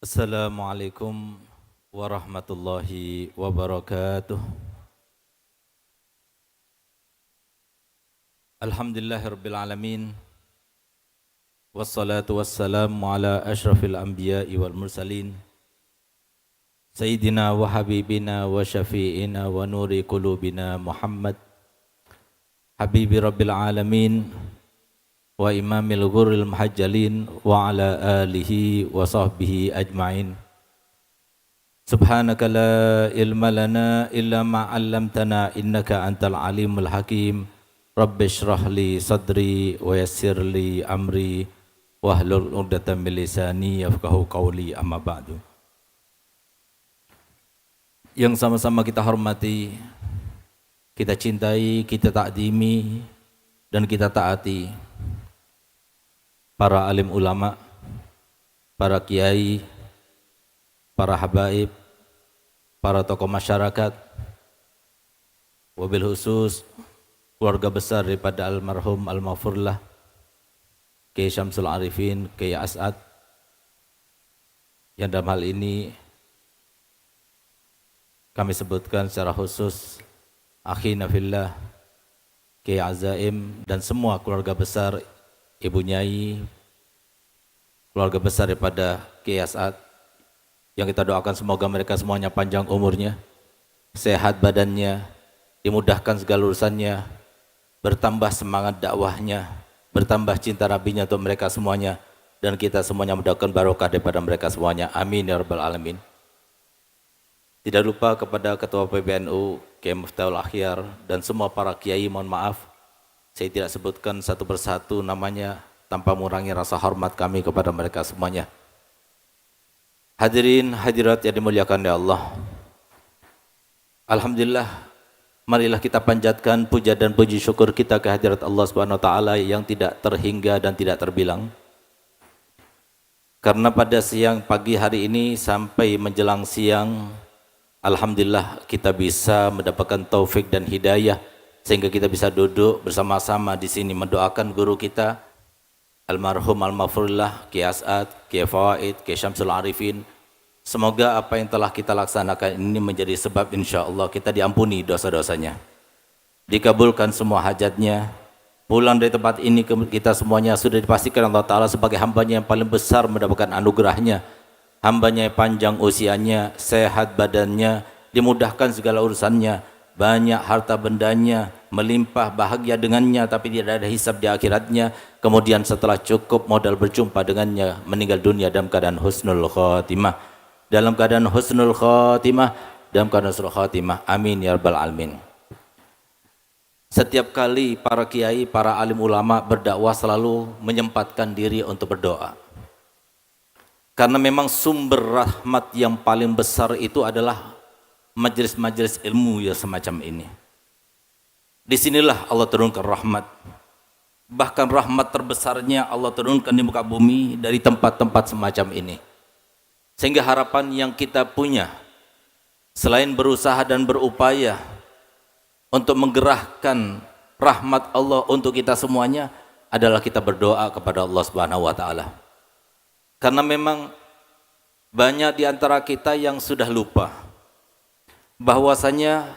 Assalamualaikum warahmatullahi wabarakatuh. Alhamdulillahirabbil alamin. Wassalatu wassalamu ala asyrafil anbiya'i wal mursalin. Sayyidina wa habibina wa syafi'ina wa nuri qulubina Muhammad habibi rabbil alamin wa imamil ghurril muhajjalin wa ala alihi wa sahbihi ajma'in. Subhanaka la ilma lana illa ma 'allamtana innaka antal alimul hakim. Rabbi shrah li sadri wa yassir li amri wahlul 'uqdatam min lisani yafqahu qawli, amma ba'du. Yang sama-sama kita hormati, kita cintai, kita takdimi dan kita taati para alim ulama, para kiai, para habaib, para tokoh masyarakat, wabil khusus keluarga besar daripada almarhum al-maghfurlah Kiai Syamsul Arifin, Kiai As'ad, yang dalam hal ini kami sebutkan secara khusus akhina fillah Kiai Azaim dan semua keluarga besar Ibu Nyai, keluarga besar daripada Kiai As'ad, yang kita doakan semoga mereka semuanya panjang umurnya, sehat badannya, dimudahkan segala urusannya, bertambah semangat dakwahnya, bertambah cinta Nabinya untuk mereka semuanya, dan kita semuanya mendapatkan barokah daripada mereka semuanya. Amin ya rabbal alamin. Tidak lupa kepada Ketua PBNU Kiai Miftahul Akhyar dan semua para kiai, mohon maaf saya tidak sebutkan satu persatu namanya tanpa mengurangi rasa hormat kami kepada mereka semuanya. Hadirin hadirat yang dimuliakan oleh Allah, alhamdulillah, marilah kita panjatkan puja dan puji syukur kita ke hadirat Allah Subhanahu wa taala yang tidak terhingga dan tidak terbilang. Karena pada siang pagi hari ini sampai menjelang siang, alhamdulillah kita bisa mendapatkan taufik dan hidayah sehingga kita bisa duduk bersama-sama di sini mendoakan guru kita almarhum al-maghfurlah Kiai As'ad, Kiai Fawaid, Kiai Syamsul Arifin. Semoga apa yang telah kita laksanakan ini menjadi sebab insyaallah kita diampuni dosa-dosanya, dikabulkan semua hajatnya. Pulang dari tempat ini kita semuanya sudah dipastikan Allah Ta'ala sebagai hambanya yang paling besar mendapatkan anugerahnya, hambanya yang panjang usianya, sehat badannya, dimudahkan segala urusannya, banyak harta bendanya, melimpah bahagia dengannya, tapi tidak ada hisab di akhiratnya. Kemudian setelah cukup modal berjumpa dengannya, meninggal dunia dalam keadaan husnul khatimah, dalam keadaan husnul khatimah, dalam keadaan husnul khatimah. Amin ya rabbal alamin. Setiap kali para kiai, para alim ulama berdakwah selalu menyempatkan diri untuk berdoa. Karena memang sumber rahmat yang paling besar itu adalah majelis-majelis ilmu yang semacam ini. Disinilah Allah turunkan rahmat. Bahkan rahmat terbesarnya Allah turunkan di muka bumi dari tempat-tempat semacam ini. Sehingga harapan yang kita punya, selain berusaha dan berupaya untuk menggerahkan rahmat Allah untuk kita semuanya, adalah kita berdoa kepada Allah Subhanahu wa taala. Karena memang banyak di antara kita yang sudah lupa bahwasanya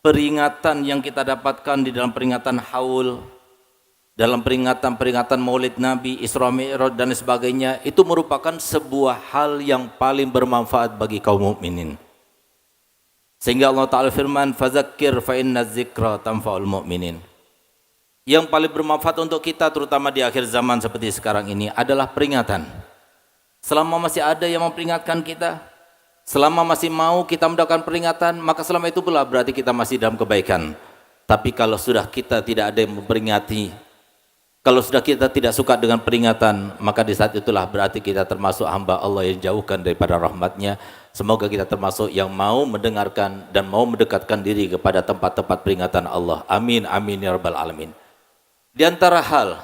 peringatan yang kita dapatkan di dalam peringatan haul, dalam peringatan Maulid Nabi, Isra Mi'raj dan sebagainya, itu merupakan sebuah hal yang paling bermanfaat bagi kaum mukminin. Sehingga Allah Ta'ala firman, "Fadzakir fa inna dzikra tanfa'ul mu'minin." Yang paling bermanfaat untuk kita terutama di akhir zaman seperti sekarang ini adalah peringatan. Selama masih ada yang memperingatkan kita, selama masih mau kita mendapatkan peringatan, maka selama itu pula berarti kita masih dalam kebaikan. Tapi kalau sudah kita tidak ada yang memperingati, kalau sudah kita tidak suka dengan peringatan, maka di saat itulah berarti kita termasuk hamba Allah yang jauhkan daripada rahmatnya. Semoga kita termasuk yang mau mendengarkan dan mau mendekatkan diri kepada tempat-tempat peringatan Allah. Amin, amin ya rabbal alamin. Di antara hal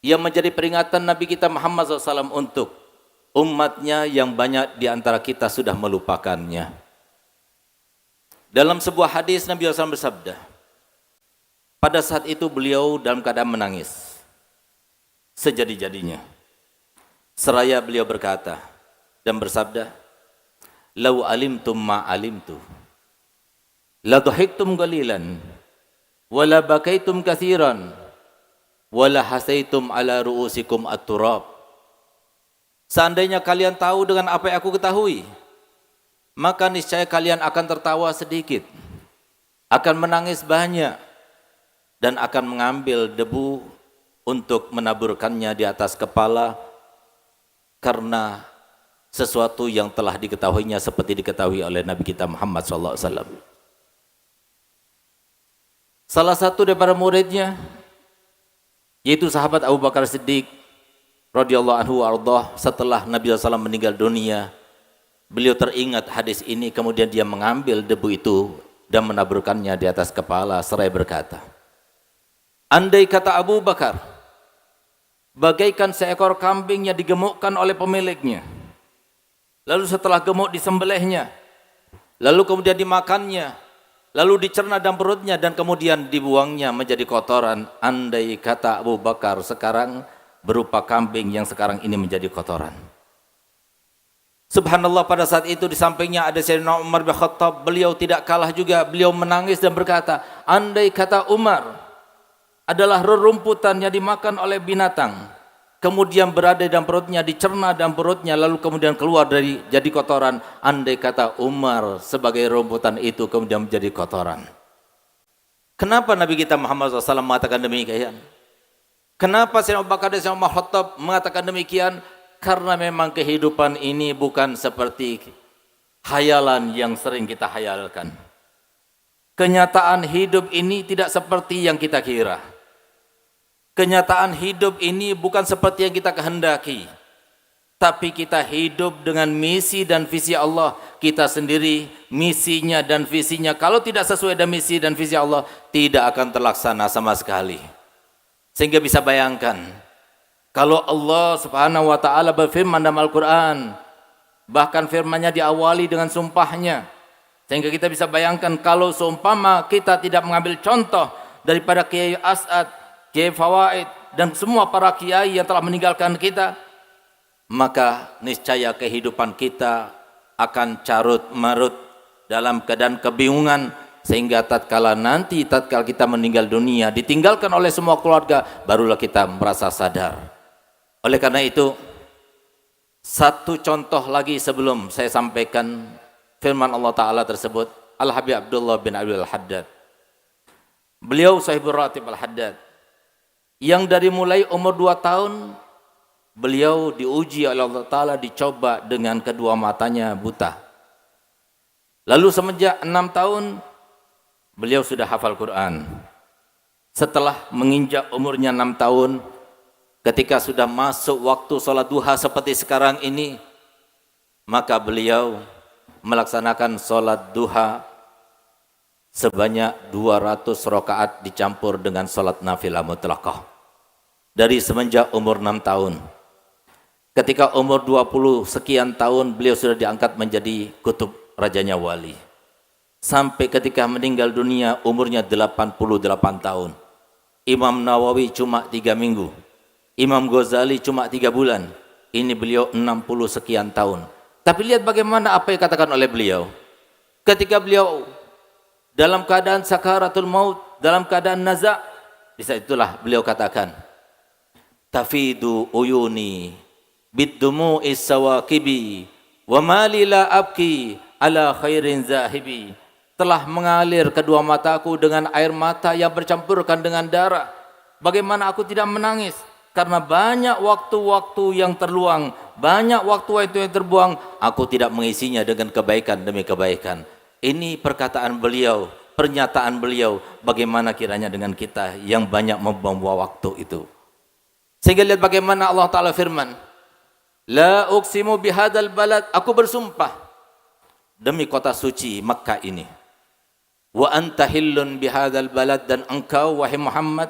yang menjadi peringatan Nabi kita Muhammad SAW untuk umatnya yang banyak di antara kita sudah melupakannya. Dalam sebuah hadis Nabi SAW bersabda, pada saat itu beliau dalam keadaan menangis sejadi-jadinya. Seraya beliau berkata, dan bersabda, "Lau alimtum ma alimtu, la dhahiktum qalilan, wa la bakaitum katsiran, wa la hasaitum ala ru'usikum at-turab." Seandainya kalian tahu dengan apa yang aku ketahui, maka niscaya kalian akan tertawa sedikit, akan menangis banyak, dan akan mengambil debu untuk menaburkannya di atas kepala karena sesuatu yang telah diketahuinya seperti diketahui oleh Nabi kita Muhammad SAW. Salah satu daripada muridnya, yaitu sahabat Abu Bakar Siddiq radhiyallahu anhu ardhah, setelah Nabi SAW meninggal dunia, beliau teringat hadis ini, kemudian dia mengambil debu itu dan menaburkannya di atas kepala seraya berkata, andai kata Abu Bakar bagaikan seekor kambing yang digemukkan oleh pemiliknya, lalu setelah gemuk disembelihnya, lalu kemudian dimakannya, lalu dicerna dalam perutnya dan kemudian dibuangnya menjadi kotoran, andai kata Abu Bakar sekarang berupa kambing yang sekarang ini menjadi kotoran. Subhanallah, pada saat itu di sampingnya ada Sayyidina Umar bin Khattab. Beliau tidak kalah juga, beliau menangis dan berkata, andai kata Umar adalah rerumputan yang dimakan oleh binatang, kemudian berada dalam perutnya, dicerna dalam perutnya, lalu kemudian keluar dari jadi kotoran, andai kata Umar sebagai rumputan itu kemudian menjadi kotoran. Kenapa Nabi kita Muhammad SAW mengatakan demikian? Kenapa Sayyidina Abu Bakar dan Sayyidina Umar Khattab mengatakan demikian? Karena memang kehidupan ini bukan seperti hayalan yang sering kita hayalkan. Kenyataan hidup ini tidak seperti yang kita kira. Kenyataan hidup ini bukan seperti yang kita kehendaki. Tapi kita hidup dengan misi dan visi Allah. Kita sendiri misinya dan visinya, kalau tidak sesuai dengan misi dan visi Allah, tidak akan terlaksana sama sekali. Sehingga bisa bayangkan, kalau Allah Subhanahu wa taala berfirman dalam Al-Qur'an, bahkan firman-Nya diawali dengan sumpahnya, sehingga kita bisa bayangkan kalau seumpama kita tidak mengambil contoh daripada Kiai As'ad, Kiai Fawaid dan semua para kiai yang telah meninggalkan kita, maka niscaya kehidupan kita akan carut marut dalam keadaan kebingungan, sehingga tatkala kita meninggal dunia, ditinggalkan oleh semua keluarga, barulah kita merasa sadar. Oleh karena itu, satu contoh lagi sebelum saya sampaikan firman Allah Ta'ala tersebut, Al-Habib Abdullah bin Abdul Haddad, beliau sahibul ratib Al-Haddad, yang dari mulai umur 2 tahun beliau diuji oleh Allah Ta'ala, dicoba dengan kedua matanya buta. Lalu semenjak 6 tahun beliau sudah hafal Quran. Setelah menginjak umurnya 6 tahun, ketika sudah masuk waktu sholat duha seperti sekarang ini, maka beliau melaksanakan sholat duha sebanyak 200 rakaat dicampur dengan sholat nafilah mutlaqah. Dari semenjak umur 6 tahun. Ketika umur 20 sekian tahun, beliau sudah diangkat menjadi kutub rajanya wali. Sampai ketika meninggal dunia umurnya 88 tahun. Imam Nawawi cuma 3 minggu. Imam Ghazali cuma 3 bulan. Ini beliau 60 sekian tahun. Tapi lihat bagaimana apa yang dikatakan oleh beliau. Ketika beliau dalam keadaan sakaratul maut, dalam keadaan naza', di saat itulah beliau katakan, tafidu uyuni biddumu'is sawaqibi wa mali la abki ala khairin zahibi. Telah mengalir kedua mataku dengan air mata yang bercampurkan dengan darah. Bagaimana aku tidak menangis? Karena banyak waktu-waktu yang terluang, banyak waktu yang terbuang, aku tidak mengisinya dengan kebaikan demi kebaikan. Ini perkataan beliau, pernyataan beliau. Bagaimana kiranya dengan kita yang banyak membuang waktu itu. Sehingga lihat bagaimana Allah Ta'ala firman, la uqsimu bihadal balad, aku bersumpah demi kota suci Makkah ini. Wa anta hillun bihadzal balad, dan engkau wahai Muhammad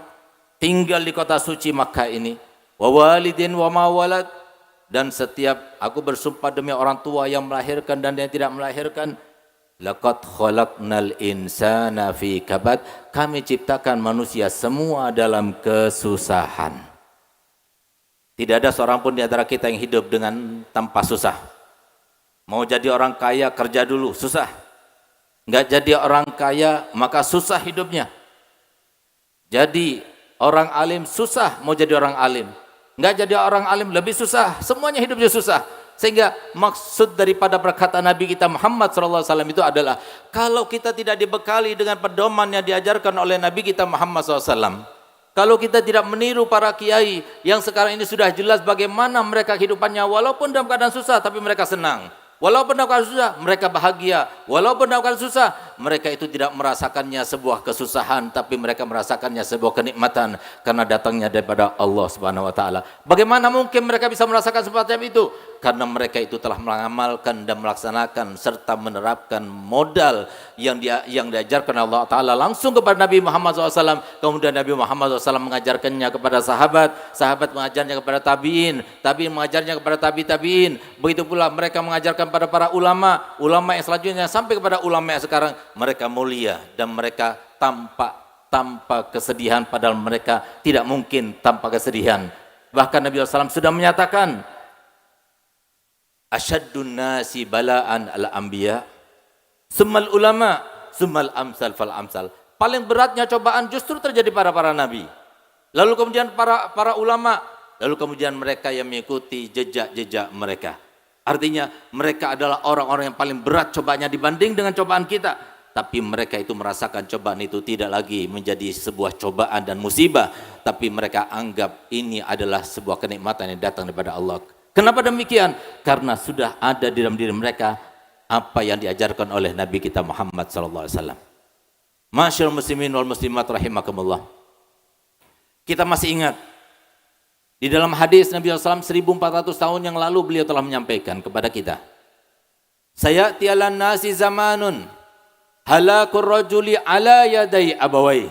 tinggal di kota suci Makkah ini. Wa walidin wa ma walad, dan setiap aku bersumpah demi orang tua yang melahirkan dan yang tidak melahirkan. Laqad khalaqnal insana fi kabad, kami ciptakan manusia semua dalam kesusahan. Tidak ada seorang pun di antara kita yang hidup dengan tanpa susah. Mau jadi orang kaya kerja dulu, susah. Nggak jadi orang kaya maka susah hidupnya. Jadi orang alim susah mau jadi orang alim. Nggak jadi orang alim lebih susah. Semuanya hidupnya susah. Sehingga maksud daripada perkataan Nabi kita Muhammad SAW itu adalah kalau kita tidak dibekali dengan pedoman yang diajarkan oleh Nabi kita Muhammad SAW, kalau kita tidak meniru para kiai yang sekarang ini sudah jelas bagaimana mereka kehidupannya, walaupun dalam keadaan susah tapi mereka senang, walaupun dalam keadaan susah mereka bahagia, walaupun dalam keadaan susah mereka itu tidak merasakannya sebuah kesusahan, tapi mereka merasakannya sebuah kenikmatan karena datangnya daripada Allah Subhanahu wa taala. Bagaimana mungkin mereka bisa merasakan semacam itu? Karena mereka itu telah mengamalkan dan melaksanakan serta menerapkan modal yang diajarkan Allah Ta'ala langsung kepada Nabi Muhammad SAW. Kemudian Nabi Muhammad SAW mengajarkannya kepada sahabat, sahabat mengajarnya kepada tabi'in, tabi'in mengajarnya kepada tabi'in. Begitu pula mereka mengajarkan pada para ulama, ulama yang selanjutnya sampai kepada ulama yang sekarang. Mereka mulia dan mereka tanpa kesedihan, padahal mereka tidak mungkin tanpa kesedihan. Bahkan Nabi SAW sudah menyatakan, asyaddun nasi bala'an al-anbiya summal ulama summal amsal fal amsal. Paling beratnya cobaan justru terjadi pada para nabi, lalu kemudian para ulama, lalu kemudian mereka yang mengikuti jejak-jejak mereka. Artinya mereka adalah orang-orang yang paling berat cobaannya dibanding dengan cobaan kita. Tapi mereka itu merasakan cobaan itu tidak lagi menjadi sebuah cobaan dan musibah, tapi mereka anggap ini adalah sebuah kenikmatan yang datang daripada Allah. Kenapa demikian? Karena sudah ada di dalam diri mereka apa yang diajarkan oleh Nabi kita Muhammad SAW. Masyaallah muslimin wal muslimat rahimakumullah. Kita masih ingat di dalam hadis Nabi SAW 1400 tahun yang lalu beliau telah menyampaikan kepada kita, sayati ala nasi zamanun halakur rajuli ala yadai abawai.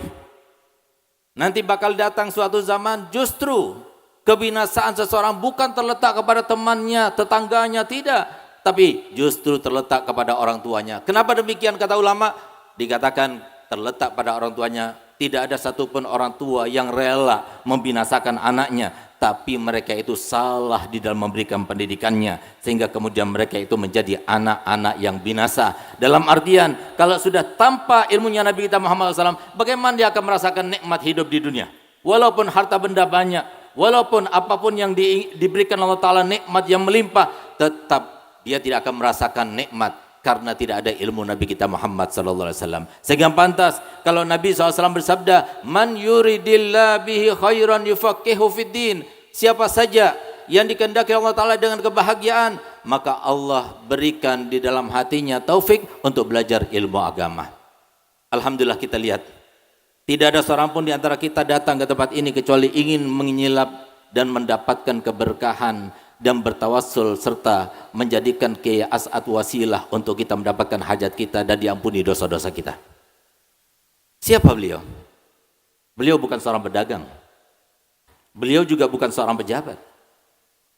Nanti bakal datang suatu zaman justru kebinasaan seseorang bukan terletak kepada temannya, tetangganya, tidak, tapi justru terletak kepada orang tuanya. Kenapa demikian kata ulama? Dikatakan terletak pada orang tuanya. Tidak ada satupun orang tua yang rela membinasakan anaknya, tapi mereka itu salah di dalam memberikan pendidikannya, sehingga kemudian mereka itu menjadi anak-anak yang binasa. Dalam artian, kalau sudah tanpa ilmunya Nabi kita Muhammad SAW, bagaimana dia akan merasakan nikmat hidup di dunia? Walaupun harta benda banyak, walaupun apapun yang diberikan Allah Ta'ala nikmat yang melimpah, tetap dia tidak akan merasakan nikmat karena tidak ada ilmu Nabi kita Muhammad SAW. Sehingga pantas kalau Nabi SAW bersabda, man yuridillah bihi khairan yufaqihu fiddin, siapa saja yang dikehendaki Allah Ta'ala dengan kebahagiaan, maka Allah berikan di dalam hatinya taufik untuk belajar ilmu agama. Alhamdulillah kita lihat, tidak ada seorang pun di antara kita datang ke tempat ini kecuali ingin menyilap dan mendapatkan keberkahan dan bertawassul serta menjadikan Kiai As'ad wasilah untuk kita mendapatkan hajat kita dan diampuni dosa-dosa kita. Siapa beliau? Beliau bukan seorang pedagang. Beliau juga bukan seorang pejabat.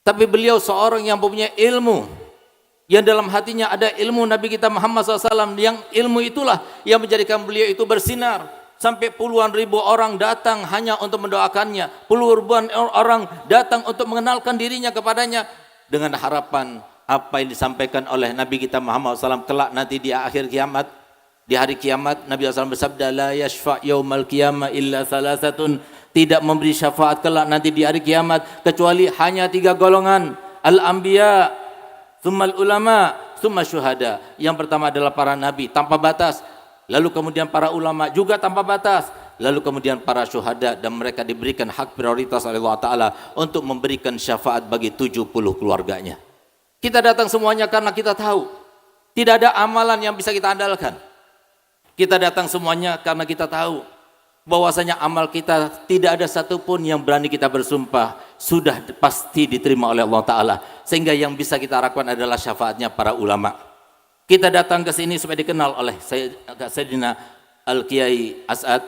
Tapi beliau seorang yang punya ilmu, yang dalam hatinya ada ilmu Nabi kita Muhammad SAW, yang ilmu itulah yang menjadikan beliau itu bersinar. Sampai puluhan ribu orang datang hanya untuk mendoakannya. Puluhan orang datang untuk mengenalkan dirinya kepadanya. Dengan harapan apa yang disampaikan oleh Nabi kita Muhammad SAW kelak nanti di akhir kiamat. Di hari kiamat Nabi SAW bersabda, la yashfa' yaumal qiyamah illa salasatun. Tidak memberi syafaat kelak nanti di hari kiamat kecuali hanya 3 golongan. Al-anbiya, tsummal ulama, tsumma syuhada. Yang pertama adalah para nabi tanpa batas. Lalu kemudian para ulama juga tanpa batas. Lalu kemudian para syuhada, dan mereka diberikan hak prioritas oleh Allah Ta'ala untuk memberikan syafaat bagi 70 keluarganya. Kita datang semuanya karena kita tahu tidak ada amalan yang bisa kita andalkan. Kita datang semuanya karena kita tahu bahwasanya amal kita tidak ada satupun yang berani kita bersumpah sudah pasti diterima oleh Allah Ta'ala. Sehingga yang bisa kita harapkan adalah syafaatnya para ulama. Kita datang ke sini supaya dikenal oleh Sayyidina Al-Kiai As'ad,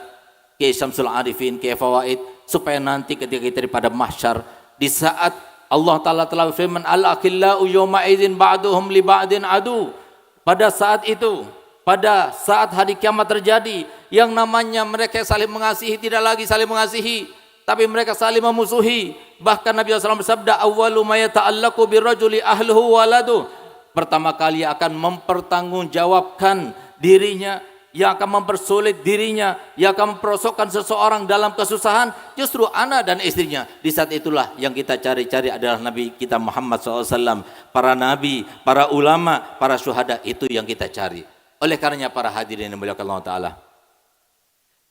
Kiai Syamsul Arifin, Kiai Fawaid, supaya nanti ketika kita pada mahsyar, di saat Allah Ta'ala telah berfirman, al-akhillau yawma idzin ba'duhum li ba'din adu. Pada saat itu, pada saat hari kiamat terjadi, yang namanya mereka saling mengasihi tidak lagi saling mengasihi, tapi mereka saling memusuhi. Bahkan Nabi SAW bersabda, awwalu ma yata'allaqu birrajuli ahluhu waladuh. pertama kali akan mempertanggungjawabkan dirinya, yang akan mempersulit dirinya, yang akan memperosokkan seseorang dalam kesusahan, justru anak dan istrinya. Di saat itulah yang kita cari-cari adalah Nabi kita Muhammad SAW, para nabi, para ulama, para syuhada, itu yang kita cari. Oleh karenanya para hadirin yang dimuliakan Allah Ta'ala,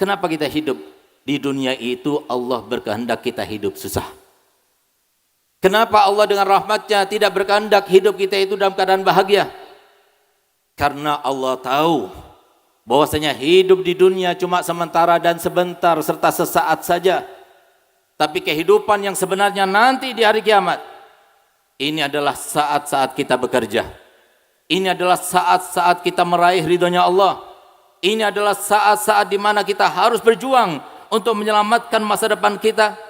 kenapa kita hidup di dunia itu? Allah berkehendak kita hidup susah. Kenapa Allah dengan rahmatnya tidak berkehendak hidup kita itu dalam keadaan bahagia? Karena Allah tahu bahwasanya hidup di dunia cuma sementara dan sebentar serta sesaat saja. Tapi kehidupan yang sebenarnya nanti di hari kiamat, ini adalah saat-saat kita bekerja. Ini adalah saat-saat kita meraih ridhonya Allah. Ini adalah saat-saat di mana kita harus berjuang untuk menyelamatkan masa depan kita.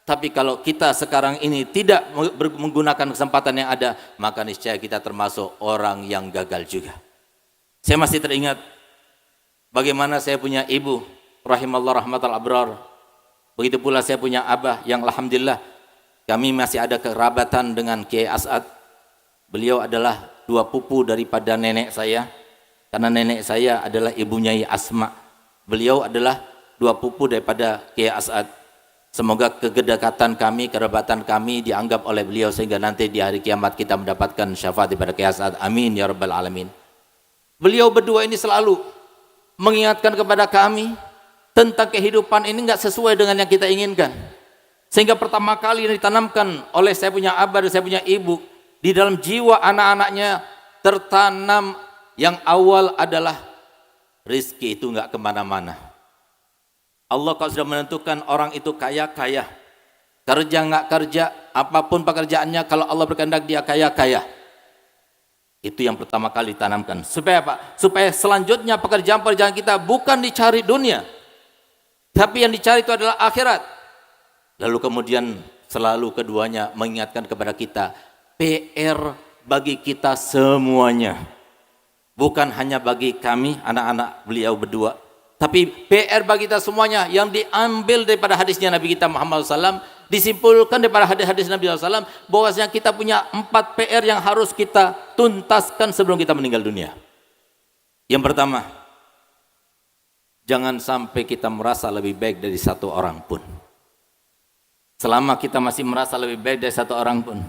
Tapi kalau kita sekarang ini tidak menggunakan kesempatan yang ada, maka niscaya kita termasuk orang yang gagal juga. Saya masih teringat bagaimana saya punya ibu, rahimallah rahmatal abrar. Begitu pula saya punya abah yang alhamdulillah kami masih ada kerabatan dengan Kiai As'ad. Beliau adalah dua pupu daripada nenek saya. Karena nenek saya adalah ibu Nyai Asma. Beliau adalah dua pupu daripada Kiai As'ad. Semoga kedekatan kami, kerabatan kami dianggap oleh beliau sehingga nanti di hari kiamat kita mendapatkan syafaat daripada Kiai As'ad. Amin ya rabbal alamin. Beliau berdua ini selalu mengingatkan kepada kami tentang kehidupan ini nggak sesuai dengan yang kita inginkan. Sehingga pertama kali yang ditanamkan oleh saya punya abah dan saya punya ibu di dalam jiwa anak-anaknya tertanam yang awal adalah rizki itu nggak kemana-mana. Allah kalau sudah menentukan orang itu kaya-kaya, kerja nggak kerja, apapun pekerjaannya, kalau Allah berkehendak dia kaya-kaya. Itu yang pertama kali ditanamkan. Supaya apa? Supaya selanjutnya pekerjaan-pekerjaan kita bukan dicari dunia, tapi yang dicari itu adalah akhirat. Lalu kemudian selalu keduanya mengingatkan kepada kita, PR bagi kita semuanya. Bukan hanya bagi kami, anak-anak beliau berdua, tapi PR bagi kita semuanya yang diambil daripada hadisnya Nabi kita Muhammad SAW, disimpulkan daripada hadis-hadis Nabi SAW, bahwasanya kita punya 4 PR yang harus kita tuntaskan sebelum kita meninggal dunia. Yang pertama, jangan sampai kita merasa lebih baik dari satu orang pun. Selama kita masih merasa lebih baik dari satu orang pun,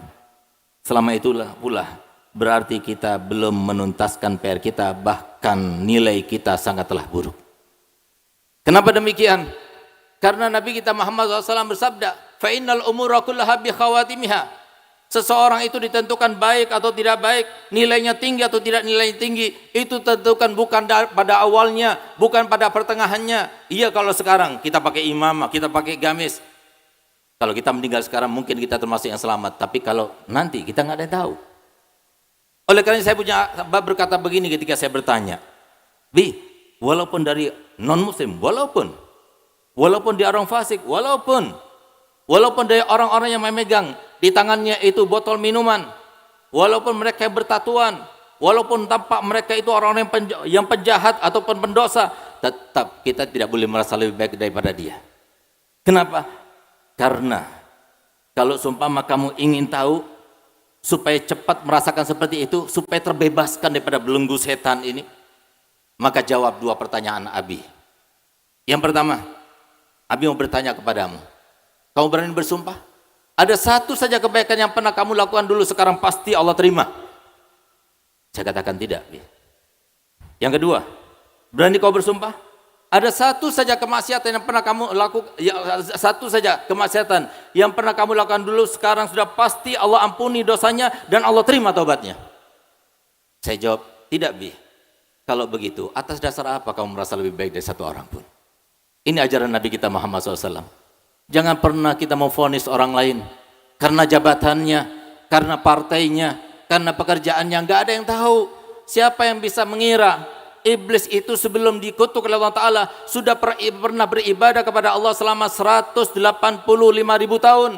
selama itulah pula berarti kita belum menuntaskan PR kita, bahkan nilai kita sangatlah buruk. Kenapa demikian? Karena Nabi kita Muhammad SAW bersabda, fa innal umura kullaha bi khawatimiha. Seseorang itu ditentukan baik atau tidak baik, nilainya tinggi atau tidak nilainya tinggi, itu tentukan bukan pada awalnya, bukan pada pertengahannya. Iya, kalau sekarang kita pakai imamah, kita pakai gamis, kalau kita meninggal sekarang mungkin kita termasuk yang selamat, tapi kalau nanti kita nggak ada yang tahu. Oleh karena saya punya bab berkata begini ketika saya bertanya, Bi, walaupun dari non muslim, walaupun dia orang fasik, walaupun dari orang-orang yang memegang di tangannya itu botol minuman, walaupun mereka bertatuan, walaupun tampak mereka itu orang-orang yang penjahat ataupun pendosa, tetap kita tidak boleh merasa lebih baik daripada dia. Kenapa? Karena kalau seumpama kamu ingin tahu supaya cepat merasakan seperti itu, supaya terbebaskan daripada belenggu setan ini, maka jawab 2 pertanyaan Abi. Yang pertama, Abi mau bertanya kepadamu, kamu berani bersumpah? Ada satu saja kebaikan yang pernah kamu lakukan dulu sekarang pasti Allah terima? Saya katakan tidak. Yang kedua, berani kau bersumpah? Ada satu saja kemaksiatan yang pernah kamu lakukan, satu saja kemaksiatan yang pernah kamu lakukan dulu sekarang sudah pasti Allah ampuni dosanya dan Allah terima taubatnya? Saya jawab, tidak Bi. Kalau begitu, atas dasar apa kamu merasa lebih baik dari satu orang pun? Ini ajaran Nabi kita Muhammad SAW. Jangan pernah kita memvonis orang lain karena jabatannya, karena partainya, karena pekerjaannya. Nggak ada yang tahu. Siapa yang bisa mengira iblis itu sebelum dikutuk oleh Allah Ta'ala sudah pernah beribadah kepada Allah selama 185.000 tahun.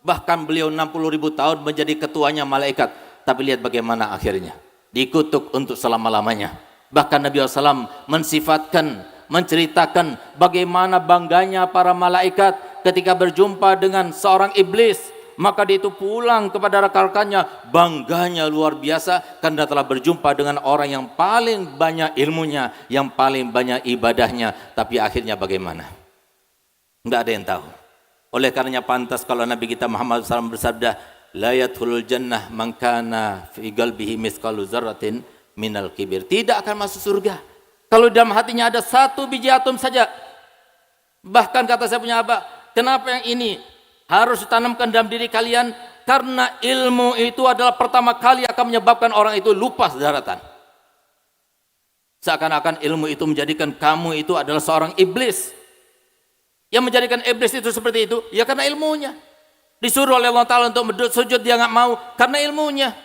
Bahkan beliau 60.000 tahun menjadi ketuanya malaikat. Tapi lihat bagaimana akhirnya. Dikutuk untuk selama-lamanya. Bahkan Nabi SAW menceritakan bagaimana bangganya para malaikat ketika berjumpa dengan seorang iblis. maka dia itu pulang kepada rekan-rekannya, bangganya luar biasa karena telah berjumpa dengan orang yang paling banyak ilmunya, yang paling banyak ibadahnya. Tapi akhirnya bagaimana? Enggak ada yang tahu. Oleh karenanya pantas kalau Nabi kita Muhammad SAW bersabda, la yadkhulul jannah man kana fi qalbihi mithqalu dzarratin minal kibir. Tidak akan masuk surga kalau dalam hatinya ada satu biji atom saja. Bahkan kata saya punya abah, kenapa yang ini harus ditanamkan dalam diri kalian? Karena ilmu itu adalah pertama kali akan menyebabkan orang itu lupa daratan. Seakan-akan ilmu itu menjadikan kamu itu adalah seorang iblis. Yang menjadikan iblis itu seperti itu, ya karena ilmunya. Disuruh oleh Allah Ta'ala untuk sujud, dia nggak mau karena ilmunya.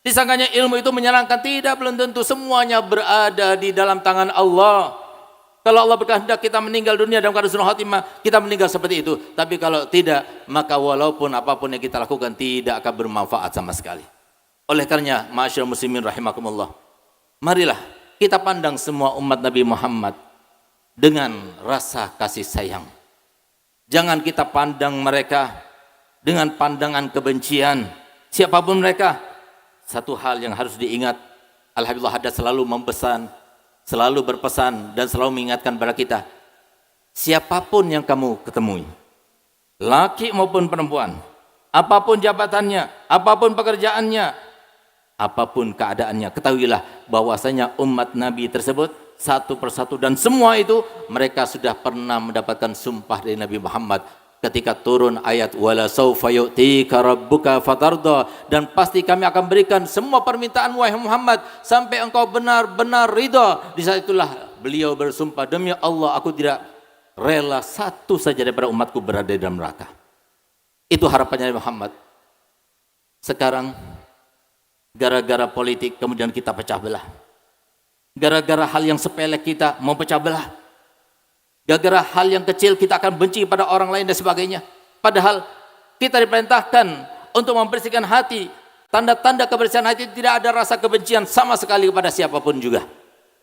Disangkanya ilmu itu menyenangkan, tidak, belum tentu. Semuanya berada di dalam tangan Allah. Kalau Allah berkehendak kita meninggal dunia dalam keadaan husnul khatimah, kita meninggal seperti itu. Tapi kalau tidak, maka walaupun apapun yang kita lakukan tidak akan bermanfaat sama sekali. Oleh karenanya, ma'asyiral muslimin rahimakumullah, marilah kita pandang semua umat Nabi Muhammad dengan rasa kasih sayang. Jangan kita pandang mereka dengan pandangan kebencian. Siapapun mereka, satu hal yang harus diingat, Al-Habibullah Haddad selalu mempesan, selalu berpesan dan selalu mengingatkan kepada kita, siapapun yang kamu ketemui, laki maupun perempuan, apapun jabatannya, apapun pekerjaannya, apapun keadaannya, ketahuilah bahwasanya umat Nabi tersebut satu persatu dan semua itu mereka sudah pernah mendapatkan sumpah dari Nabi Muhammad ketika turun ayat wala saufa yu'tika rabbuka fatarda, dan pasti kami akan berikan semua permintaan wahai Muhammad sampai engkau benar-benar ridha. Di saat itulah beliau bersumpah, demi Allah aku tidak rela satu saja daripada umatku berada di dalam neraka. Itu harapannya Nabi Muhammad. Sekarang gara-gara politik kemudian kita pecah belah. Gara-gara hal yang sepele kita mau pecah belah. Gara-gara hal yang kecil kita akan benci pada orang lain dan sebagainya. Padahal kita diperintahkan untuk membersihkan hati. Tanda-tanda kebersihan hati, tidak ada rasa kebencian sama sekali kepada siapapun juga.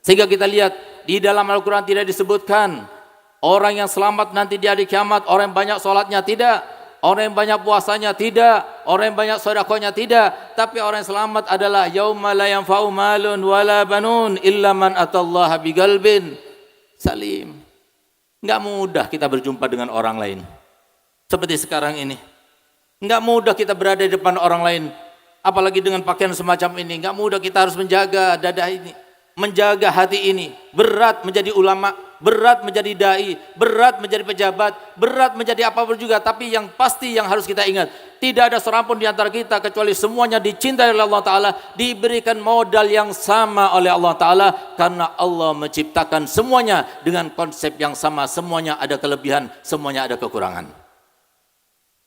Sehingga kita lihat di dalam Al-Quran tidak disebutkan orang yang selamat nanti di hari kiamat, orang yang banyak sholatnya, tidak. Orang yang banyak puasanya, tidak. Orang yang banyak sedekahnya, tidak. Tapi orang yang selamat adalah yauma la yanfa'u malun wala banun illa man atallaha biqalbin salim. Enggak mudah kita berjumpa dengan orang lain seperti sekarang ini. Enggak mudah kita berada di depan orang lain, apalagi dengan pakaian semacam ini. Enggak mudah, kita harus menjaga dada ini, menjaga hati ini. Berat menjadi ulama, berat menjadi dai, berat menjadi pejabat, berat menjadi apapun juga. Tapi yang pasti yang harus kita ingat, tidak ada seorang pun di antara kita kecuali semuanya dicintai oleh Allah Ta'ala, diberikan modal yang sama oleh Allah Ta'ala, karena Allah menciptakan semuanya dengan konsep yang sama. Semuanya ada kelebihan, semuanya ada kekurangan.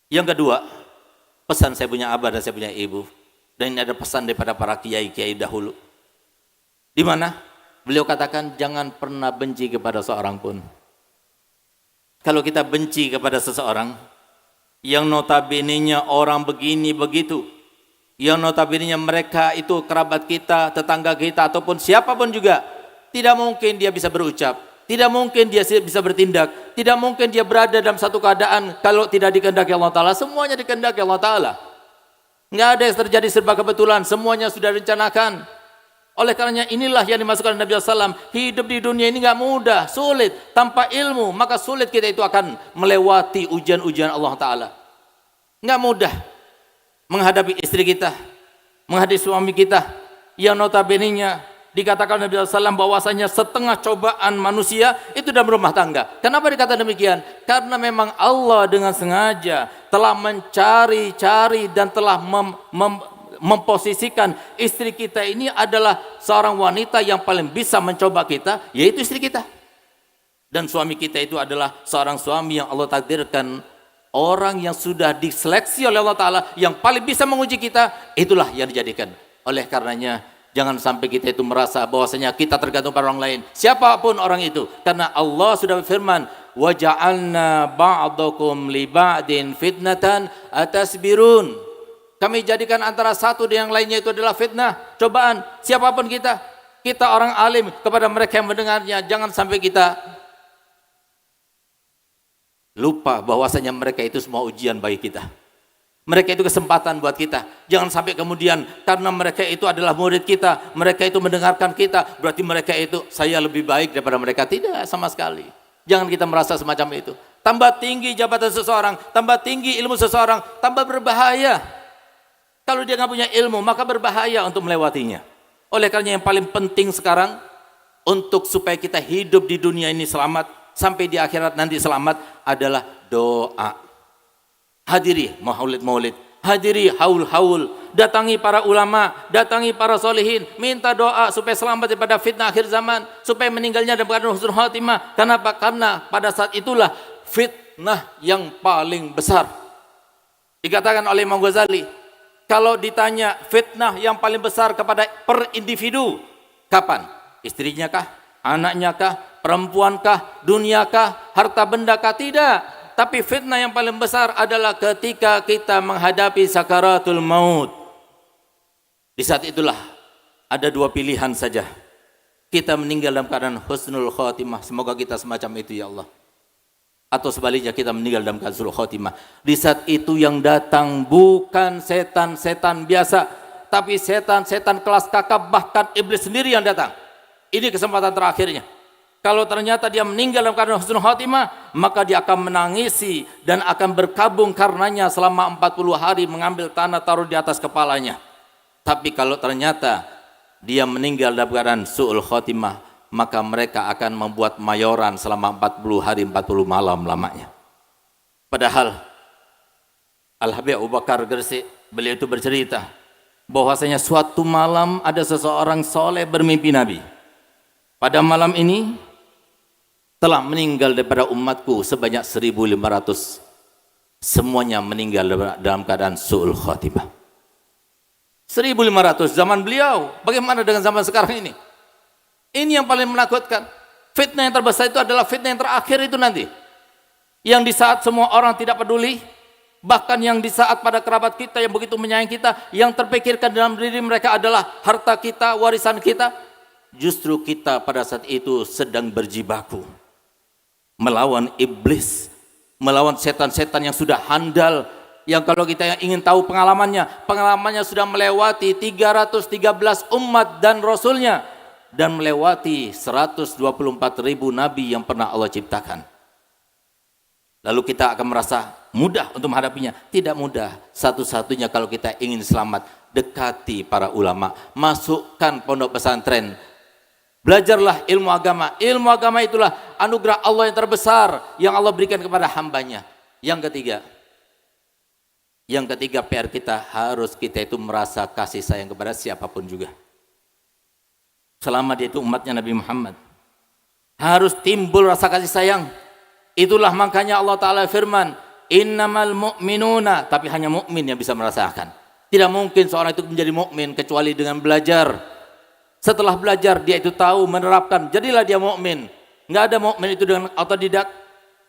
Yang kedua, pesan saya punya abah dan saya punya ibu, dan ini ada pesan daripada para kiai-kiai dahulu, di mana beliau katakan jangan pernah benci kepada seorang pun. Kalau kita benci kepada seseorang yang notabene-nya orang begini begitu, yang notabene-nya mereka itu kerabat kita, tetangga kita, ataupun siapapun juga, tidak mungkin dia bisa berucap, tidak mungkin dia bisa bertindak, tidak mungkin dia berada dalam satu keadaan kalau tidak dikehendaki Allah Ta'ala. Semuanya dikehendaki Allah Ta'ala. Nggak ada yang terjadi serba kebetulan, semuanya sudah direncanakan. Oleh karenanya inilah yang dimasukkan Nabi SAW. Hidup di dunia ini nggak mudah, sulit. Tanpa ilmu, maka sulit kita itu akan melewati ujian-ujian Allah Ta'ala. Nggak mudah menghadapi istri kita, menghadapi suami kita, yang notabene-nya dikatakan Nabi SAW bahwasanya setengah cobaan manusia itu dalam rumah tangga. Kenapa dikatakan demikian? Karena memang Allah dengan sengaja telah mencari-cari dan telah memposisikan istri kita ini adalah seorang wanita yang paling bisa mencoba kita, yaitu istri kita. Dan suami kita itu adalah seorang suami yang Allah takdirkan, orang yang sudah diseleksi oleh Allah Ta'ala, yang paling bisa menguji kita, itulah yang dijadikan. Oleh karenanya jangan sampai kita itu merasa bahwasanya kita tergantung pada orang lain, siapapun orang itu, karena Allah sudah berfirman, wa ja'alna ba'dakum li ba'din fitnatan atasbirun. Kami jadikan antara satu dan yang lainnya itu adalah fitnah, cobaan. Siapapun kita orang alim kepada mereka yang mendengarnya, jangan sampai kita lupa bahwasanya mereka itu semua ujian bagi kita. Mereka itu kesempatan buat kita. Jangan sampai kemudian karena mereka itu adalah murid kita, mereka itu mendengarkan kita, berarti mereka itu saya lebih baik daripada mereka. Tidak sama sekali. Jangan kita merasa semacam itu. Tambah tinggi jabatan seseorang, tambah tinggi ilmu seseorang, tambah berbahaya. Kalau dia nggak punya ilmu, maka berbahaya untuk melewatinya. Oleh karena yang paling penting sekarang, untuk supaya kita hidup di dunia ini selamat, sampai di akhirat nanti selamat, adalah doa. Hadiri maulid-maulid, hadiri haul-haul, datangi para ulama, datangi para solehin, minta doa supaya selamat daripada fitnah akhir zaman, supaya meninggalnya dalam keadaan husnul khatimah. Kenapa? Karena pada saat itulah fitnah yang paling besar. Dikatakan oleh Imam Ghazali, kalau ditanya fitnah yang paling besar kepada per individu, kapan? Istrinya kah? Anaknya kah? Perempuan kah? Dunia kah? Harta benda kah? Tidak. Tapi fitnah yang paling besar adalah ketika kita menghadapi sakaratul maut. Di saat itulah ada dua pilihan saja. Kita meninggal dalam keadaan husnul khatimah. Semoga kita semacam itu ya Allah. Atau sebaliknya kita meninggal dalam keadaan husnul khatimah. Di saat itu yang datang bukan setan-setan biasa, tapi setan-setan kelas kakap, bahkan iblis sendiri yang datang. Ini kesempatan terakhirnya. Kalau ternyata dia meninggal dalam keadaan husnul khatimah, maka dia akan menangisi dan akan berkabung karenanya selama 40 hari mengambil tanah taruh di atas kepalanya. Tapi kalau ternyata dia meninggal dalam keadaan su'ul khatimah, maka mereka akan membuat mayoran selama 40 hari 40 malam lamanya. Padahal Al-Habib Abu Bakar Gresik, beliau itu bercerita bahwasanya suatu malam ada seseorang soleh bermimpi Nabi. Pada malam ini telah meninggal daripada umatku sebanyak 1.500. Semuanya meninggal dalam keadaan su'ul khatimah. 1.500 zaman beliau. Bagaimana dengan zaman sekarang ini? Ini yang paling menakutkan. Fitnah yang terbesar itu adalah fitnah yang terakhir itu nanti. Yang di saat semua orang tidak peduli, bahkan yang di saat pada kerabat kita yang begitu menyayangi kita, yang terpikirkan dalam diri mereka adalah harta kita, warisan kita. Justru kita pada saat itu sedang berjibaku melawan iblis, melawan setan-setan yang sudah handal, yang kalau kita ingin tahu pengalamannya sudah melewati 313 umat dan rasulnya, dan melewati 124.000 nabi yang pernah Allah ciptakan. Lalu kita akan merasa mudah untuk menghadapinya. Tidak mudah. Satu-satunya kalau kita ingin selamat, dekati para ulama, masukkan pondok pesantren, belajarlah ilmu agama. Ilmu agama itulah anugerah Allah yang terbesar yang Allah berikan kepada hambanya. Yang ketiga PR kita harus kita itu merasa kasih sayang kepada siapapun juga. Selama dia itu umatnya Nabi Muhammad, harus timbul rasa kasih sayang. Itulah makanya Allah Ta'ala firman, innamal mu'minuna, tapi hanya mukmin yang bisa merasakan. Tidak mungkin seorang itu menjadi mukmin kecuali dengan belajar. Setelah belajar dia itu tahu, menerapkan, jadilah dia mukmin. Enggak ada mukmin itu dengan otodidak.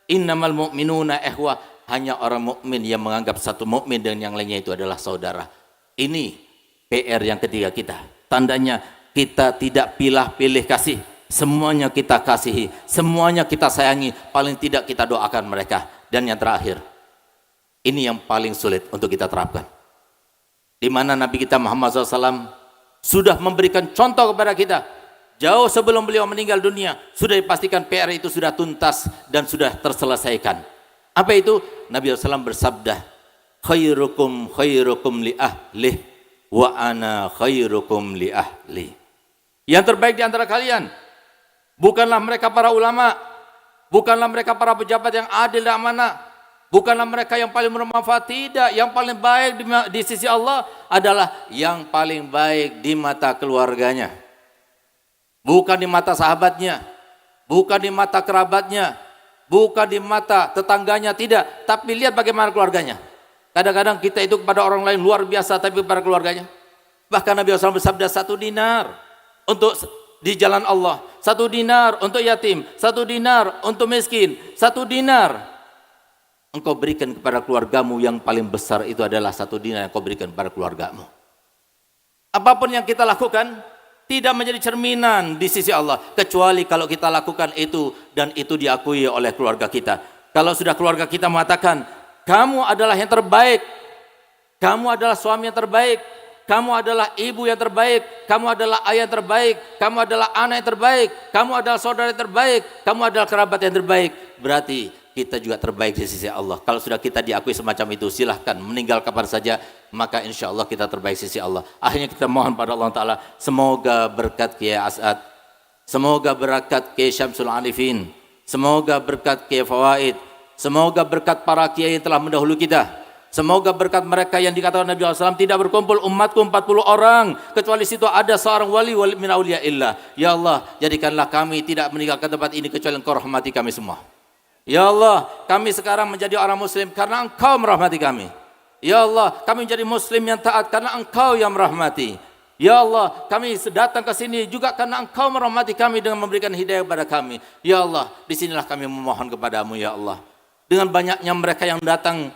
Innamal mu'minuna ikhwah, hanya orang mukmin yang menganggap satu mukmin dan yang lainnya itu adalah saudara. Ini PR yang ketiga kita. Tandanya kita tidak pilih kasih. Semuanya kita kasihi, semuanya kita sayangi, paling tidak kita doakan mereka. Dan yang terakhir, ini yang paling sulit untuk kita terapkan. Di mana Nabi kita Muhammad SAW sudah memberikan contoh kepada kita. Jauh sebelum beliau meninggal dunia, sudah dipastikan PR itu sudah tuntas dan sudah terselesaikan. Apa itu? Nabi SAW bersabda, khairukum li ahlih wa ana khairukum li ahli. Yang terbaik di antara kalian bukanlah mereka para ulama, bukanlah mereka para pejabat yang adil dan amanah, bukanlah mereka yang paling bermanfaat. Tidak, yang paling baik di sisi Allah adalah yang paling baik di mata keluarganya, bukan di mata sahabatnya, bukan di mata kerabatnya, bukan di mata tetangganya. Tidak, tapi lihat bagaimana keluarganya. Kadang-kadang kita itu kepada orang lain luar biasa, tapi kepada keluarganya, bahkan Nabi SAW bersabda, 1 dinar untuk di jalan Allah, 1 dinar untuk yatim, 1 dinar untuk miskin, 1 dinar engkau berikan kepada keluargamu, yang paling besar itu adalah 1 dinar yang kau berikan kepada keluargamu. Apapun yang kita lakukan tidak menjadi cerminan di sisi Allah, kecuali kalau kita lakukan itu dan itu diakui oleh keluarga kita. Kalau sudah keluarga kita mengatakan kamu adalah yang terbaik, Kamu adalah suami yang terbaik, kamu adalah ibu yang terbaik, kamu adalah ayah yang terbaik, kamu adalah anak yang terbaik, kamu adalah saudara yang terbaik, kamu adalah kerabat yang terbaik. Berarti kita juga terbaik di sisi Allah. Kalau sudah kita diakui semacam itu, silahkan meninggal kapan saja, maka insya Allah kita terbaik di sisi Allah. Akhirnya kita mohon pada Allah Ta'ala, semoga berkat Kiai As'ad, semoga berkat Kiai Syamsul Arifin, semoga berkat Kiai Fawaid, semoga berkat para kiai yang telah mendahului kita, semoga berkat mereka yang dikatakan Nabi SAW, tidak berkumpul umatku 40 orang kecuali situ ada seorang wali min auliya illah. Ya Allah, jadikanlah kami tidak meninggalkan tempat ini kecuali Engkau rahmati kami semua. Ya Allah, kami sekarang menjadi orang muslim karena Engkau merahmati kami. Ya Allah, kami menjadi muslim yang taat karena Engkau yang merahmati. Ya Allah, kami datang ke sini juga karena Engkau merahmati kami dengan memberikan hidayah kepada kami. Ya Allah, disinilah kami memohon kepadamu ya Allah. Dengan banyaknya mereka yang datang,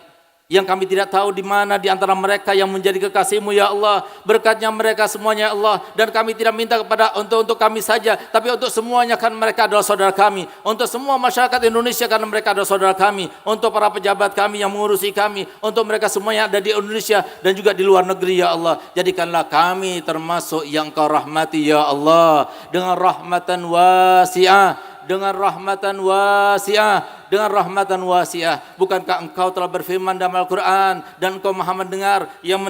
yang kami tidak tahu di mana di antara mereka yang menjadi kekasih-Mu ya Allah, berkatnya mereka semuanya ya Allah, dan kami tidak minta kepada untuk kami saja, tapi untuk semuanya kan mereka adalah saudara kami, untuk semua masyarakat Indonesia karena mereka adalah saudara kami, untuk para pejabat kami yang mengurusi kami, untuk mereka semua yang ada di Indonesia dan juga di luar negeri ya Allah, jadikanlah kami termasuk yang Kau rahmati ya Allah, dengan rahmatan wasi'ah, dengan rahmatan wasi'ah, dengan rahmatan wasi'ah. Bukankah Engkau telah berfirman dalam Al-Quran, dan Engkau Maha mendengar, yang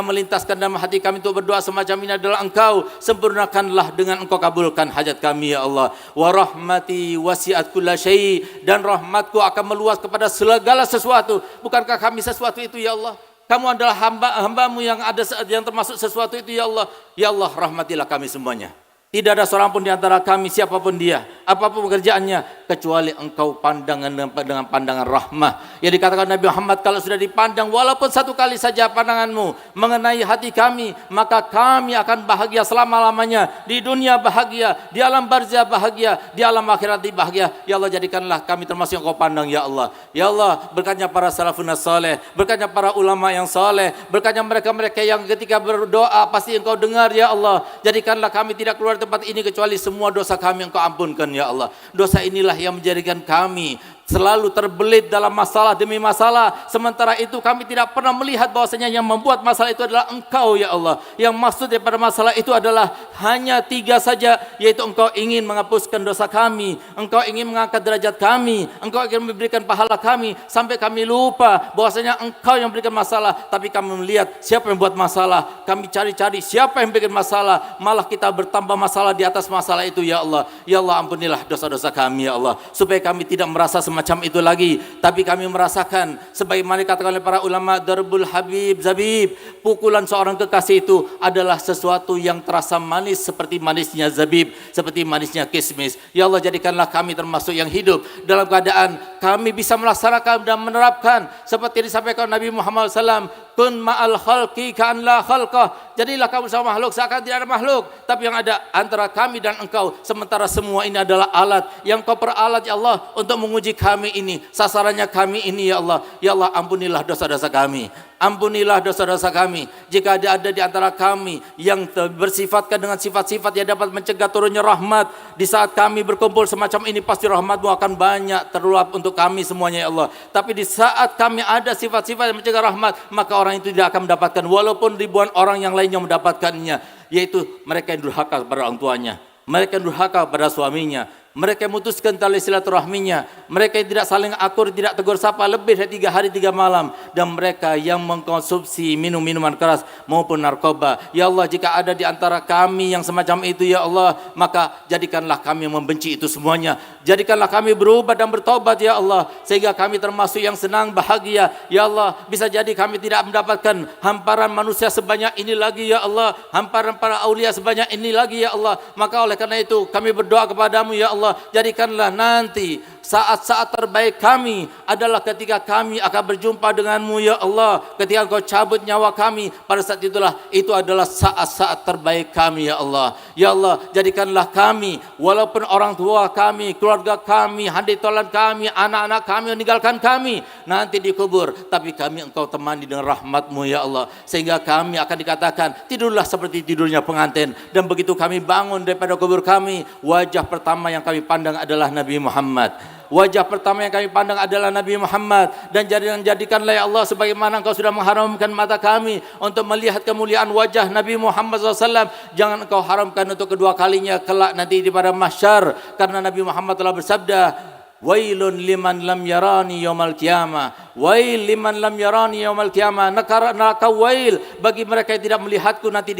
melintaskan dalam hati kami untuk berdoa semacam ini adalah Engkau. Sempurnakanlah dengan Engkau kabulkan hajat kami ya Allah. Wa rahmati wasi'at kulla syai', dan rahmatku akan meluas kepada segala sesuatu. Bukankah kami sesuatu itu ya Allah? Kamu adalah hamba-Mu yang ada, yang termasuk sesuatu itu ya Allah. Ya Allah, rahmatilah kami semuanya. Tidak ada seorang pun di antara kami, siapapun dia, apapun pekerjaannya, kecuali Engkau pandangan dengan pandangan rahmah. Yang dikatakan Nabi Muhammad, kalau sudah dipandang walaupun satu kali saja pandangan-Mu mengenai hati kami, maka kami akan bahagia selama-lamanya. Di dunia bahagia, di alam barzah bahagia, di alam akhirat bahagia. Ya Allah, jadikanlah kami termasuk yang Kau pandang ya Allah. Ya Allah, berkatnya para salafun saleh, berkatnya para ulama yang saleh, berkatnya mereka-mereka yang ketika berdoa pasti Engkau dengar ya Allah. Jadikanlah kami tidak keluar tempat ini kecuali semua dosa kami Engkau ampunkan ya Allah. Dosa inilah yang menjadikan kami selalu terbelit dalam masalah demi masalah. Sementara itu kami tidak pernah melihat bahwasanya yang membuat masalah itu adalah Engkau ya Allah. Yang maksud daripada masalah itu adalah hanya 3 saja, yaitu Engkau ingin menghapuskan dosa kami, Engkau ingin mengangkat derajat kami, Engkau ingin memberikan pahala kami, sampai kami lupa bahwasanya Engkau yang memberikan masalah. Tapi kami melihat siapa yang buat masalah, kami cari-cari siapa yang bikin masalah, malah kita bertambah masalah di atas masalah itu ya Allah. Ya Allah, ampunilah dosa-dosa kami ya Allah, supaya kami tidak merasa macam itu lagi, tapi kami merasakan sebagaimana dikatakan oleh para ulama, darbul habib zabib, pukulan seorang kekasih itu adalah sesuatu yang terasa manis seperti manisnya zabib, seperti manisnya kismis. Ya Allah, jadikanlah kami termasuk yang hidup dalam keadaan kami bisa melaksanakan dan menerapkan seperti disampaikan Nabi Muhammad SAW, kun ma'al khalqi ka'an la khalqah, jadilah kamu sama makhluk seakan tidak ada makhluk, tapi yang ada antara kami dan Engkau. Sementara semua ini adalah alat yang Kau peralat ya Allah untuk menguji kami ini, sasarannya kami ini ya Allah. Ya Allah, ampunilah dosa-dosa kami, ampunilah dosa-dosa kami. Jika ada di antara kami yang bersifatkan dengan sifat-sifat yang dapat mencegah turunnya rahmat, di saat kami berkumpul semacam ini pasti rahmat-Mu akan banyak terluap untuk kami semuanya ya Allah. Tapi di saat kami ada sifat-sifat yang mencegah rahmat, maka orang itu tidak akan mendapatkan, walaupun ribuan orang yang lainnya mendapatkannya, yaitu mereka yang durhaka kepada orang tuanya, mereka yang durhaka kepada suaminya, mereka yang memutuskan tali silaturahminya, mereka yang tidak saling akur, tidak tegur sapa lebih dari 3 hari 3 malam, dan mereka yang mengkonsumsi minuman keras maupun narkoba. Ya Allah, jika ada di antara kami yang semacam itu ya Allah, maka jadikanlah kami membenci itu semuanya. Jadikanlah kami berubah dan bertobat ya Allah, sehingga kami termasuk yang senang bahagia. Ya Allah, bisa jadi kami tidak mendapatkan hamparan manusia sebanyak ini lagi ya Allah, hamparan para aulia sebanyak ini lagi ya Allah. Maka oleh karena itu kami berdoa kepadamu ya Allah, jadikanlah nanti saat-saat terbaik kami adalah ketika kami akan berjumpa denganmu ya Allah. Ketika Engkau cabut nyawa kami, pada saat itulah itu adalah saat-saat terbaik kami ya Allah. Ya Allah, jadikanlah kami, walaupun orang tua kami, keluarga kami, handitolan kami, anak-anak kami meninggalkan kami nanti dikubur, tapi kami Engkau temani dengan rahmat-Mu ya Allah, sehingga kami akan dikatakan tidurlah seperti tidurnya pengantin. Dan begitu kami bangun daripada kubur kami, wajah pertama yang kami pandang adalah Nabi Muhammad. wajah pertama yang kami pandang adalah Nabi Muhammad, dan jadikanlah ya Allah sebagaimana Engkau sudah mengharamkan mata kami untuk melihat kemuliaan wajah Nabi Muhammad SAW, jangan Engkau haramkan untuk kedua kalinya kelak nanti di pada mahsyar, karena Nabi Muhammad telah bersabda, wailun liman lam yarani yaumal qiyamah, wail liman lam yarani yaumal qiyamah, neraka wail bagi mereka yang tidak melihatku nanti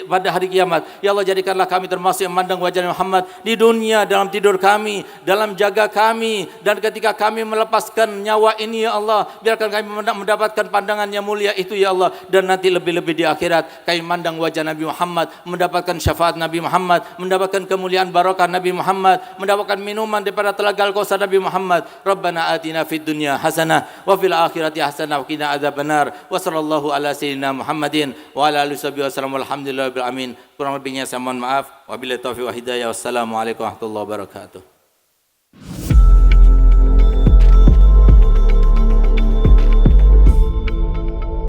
pada hari kiamat. Ya Allah, jadikanlah kami termasuk yang memandang wajah Muhammad di dunia, dalam tidur kami, dalam jaga kami, dan ketika kami melepaskan nyawa ini ya Allah, biarkan kami mendapatkan pandangan yang mulia itu ya Allah, dan nanti lebih-lebih di akhirat kami memandang wajah Nabi Muhammad, mendapatkan syafaat Nabi Muhammad, mendapatkan kemuliaan barokah Nabi Muhammad, mendapatkan minuman daripada telaga Al-Kausar Nabi Muhammad. Rabbana atina fid dunya hasanah wa fil akhirati hasanah wa qina adzabannar. Wa sallallahu ala sayyidina Muhammadin wa ala alihi wasallam. Alhamdulillahirabbil alamin. Kurang lebihnya saya mohon maaf. Wabillahi taufiq wa hidayah. Wassalamualaikum warahmatullahi wabarakatuh.